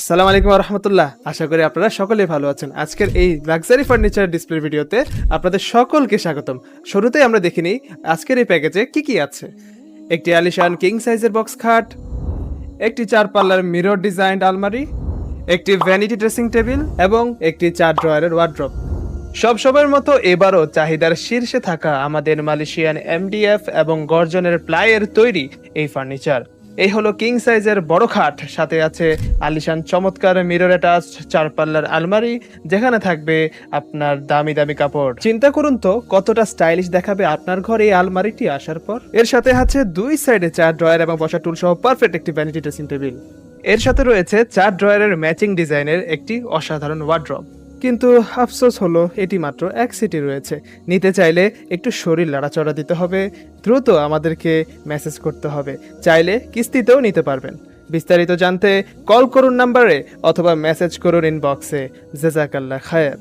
সালাম আলাইকুম রহমতুল্লাহ। আশা করি আপনারা সকলেই ভালো আছেন। আজকের এই লাক্সারি ফার্নিচার ডিসপ্লে ভিডিওতে আপনাদের সকলকে স্বাগতম। শুরুতেই আমরা দেখে নিই আজকের এই প্যাকেজে কি কি আছে। একটি আলিশান কিং সাইজের বক্স খাট, একটি 4 পাল্লার মিরর ডিজাইনড আলমারি, একটি ভ্যানিটি ড্রেসিং টেবিল এবং একটি 4 ড্রয়ারের ওয়ার্ড্রপ। সব সময়ের মতো এবারও চাহিদার শীর্ষে থাকা আমাদের মালয়েশিয়ান এমডিএফ এবং গর্জনের প্লাইয়ের তৈরি এই ফার্নিচার। এই হলো কিং সাইজের বড় খাট, সাথে আছে আলিশান চমৎকার মিরর অ্যাটাচড 4 পাল্লার আলমারি, যেখানে থাকবে আপনার দামি দামি কাপড়। চিন্তা করুন তো কতটা স্টাইলিশ দেখাবে আপনার ঘরে এই আলমারিটি আসার পর। এর সাথে আছে 2 সাইডে 4 ড্রয়ার এবং বসার টুল সহ পারফেক্ট একটি ভ্যানিটি ড্রেসিং টেবিল। এর সাথে রয়েছে 4 ড্রয়ারের ম্যাচিং ডিজাইনের একটি অসাধারণ ওয়ার্ড্রপ। কিন্তু আফসোস হলো এটি মাত্র 1 সিটই রয়েছে। নিতে চাইলে একটু শরীর লাড়াচড়া দিতে হবে, দ্রুত আমাদেরকে মেসেজ করতে হবে। চাইলে কিস্তিতেও নিতে পারবেন। বিস্তারিত জানতে কল করুন নাম্বারে অথবা মেসেজ করুন ইনবক্সে। জাযাকাল্লাহ খায়ের।